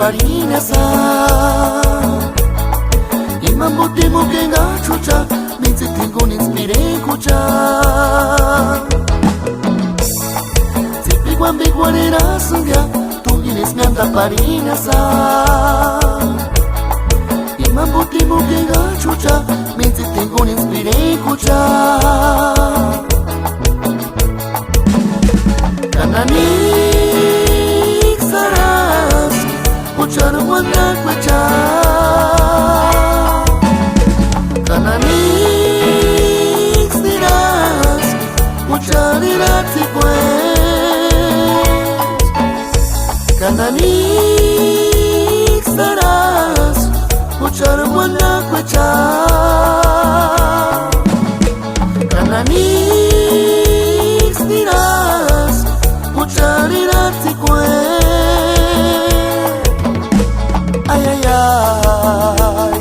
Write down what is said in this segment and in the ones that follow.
parinasa imambutimo que ngachucha minsi tengo un inspire kucha sipi guambi guarera sungya tungines nganta parinasa imambutimo que ngachucha minsi tengo un inspire kucha Kananik saras Kuchar wanda kwacha Kananik stiras Kuchar iratsi pues Kananik saras Kuchar wanda kwacha Kananik stiras Kuchariratsi kwe Ay ay ay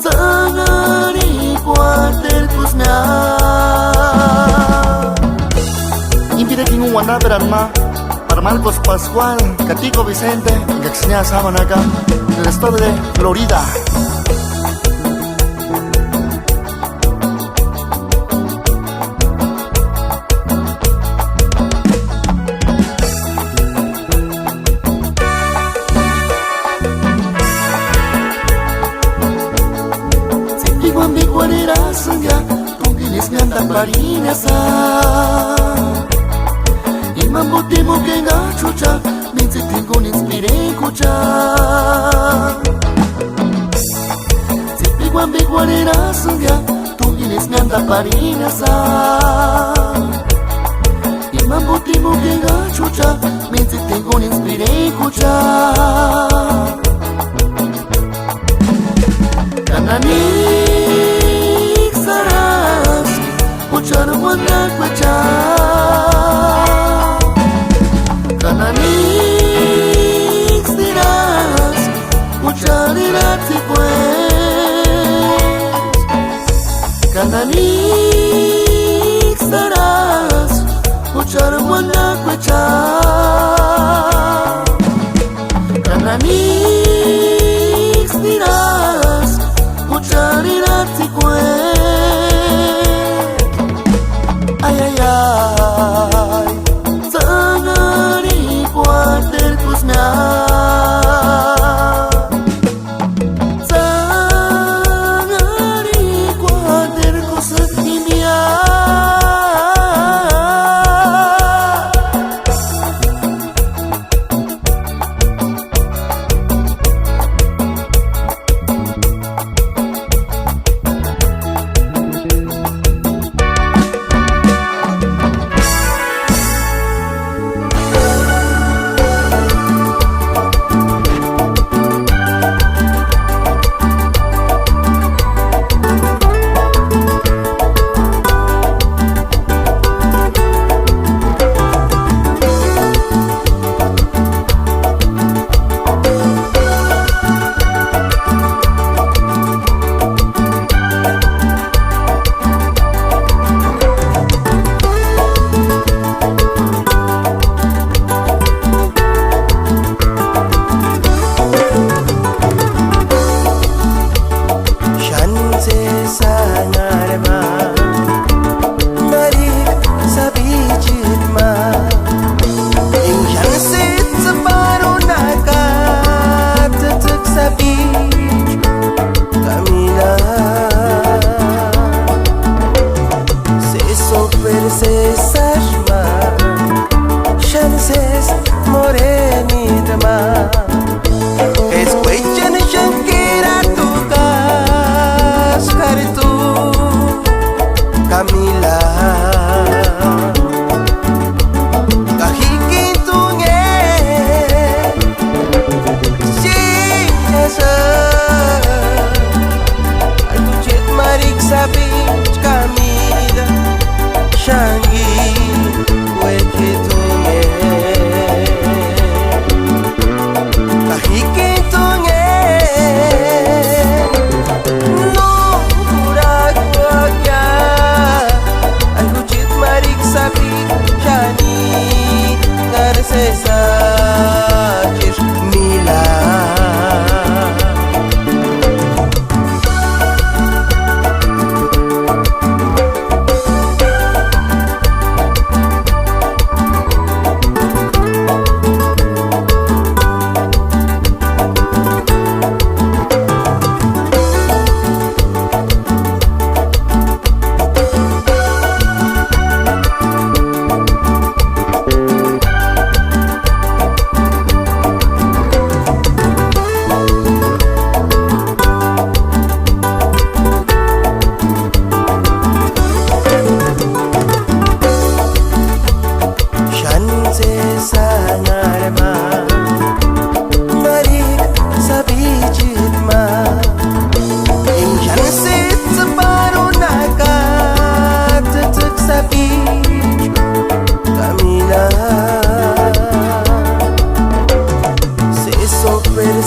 Sangari kuatel kusmya Impide kingu wana beranma Para Marcos Pascual, Catico Vicente, Gaxña Samanaca, del estado de Florida. Guambi guarera sangya tungines nganta parinasa imambutimo que ngachucha minsi tengo un inspire kucha sipi guambi guarera sangya tungines nganta parinasa imambutimo que ngachucha minsi tengo un inspire kucha Kananik saras Kuchar wanda kwacha Kananik stiras Kuchar iratsi pues Kananik saras Kuchar wanda kwacha Kananik stiras Kuchariratsi kwe Ay ay ay Sangari kuatel kusmya Sangari kuatel kusmya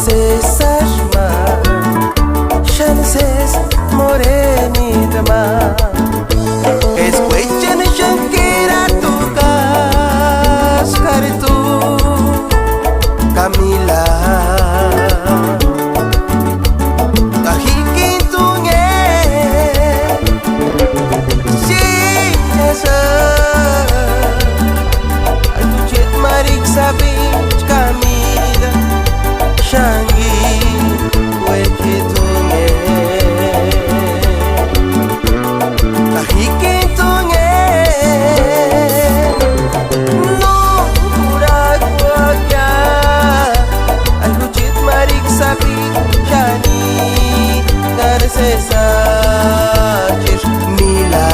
sais sagement, je ne sais morenita ma. Escuchen Shakira tu cascar tu Camila. Kahikin tu nge, si esa. Aku cek marik sabi Camila, Shangi weke tu nge. Kahikin tu nge, no kurag wagya. Aku cek marik sabi Shani, dar sesa chesh Mila.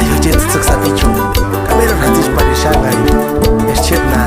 Yo cek tsuk sabi chu, kamera ratish parishan ay, es chet na.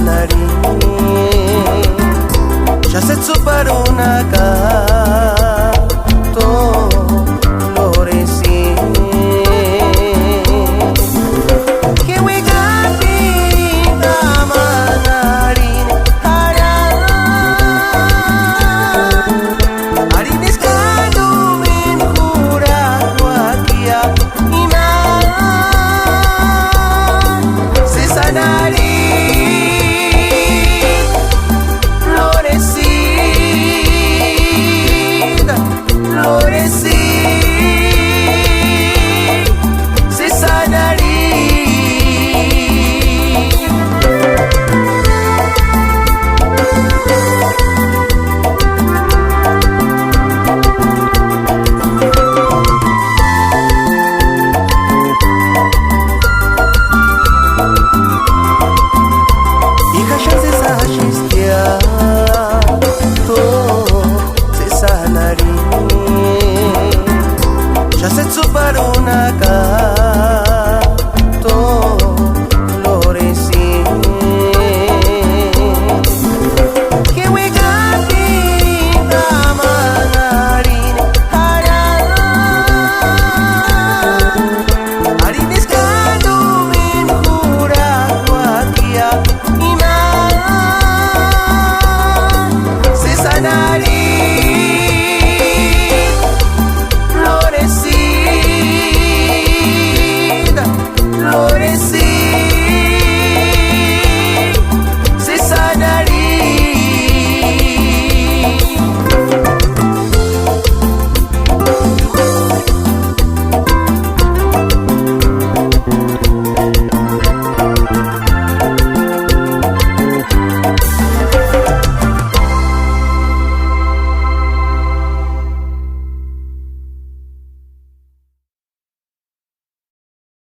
Nari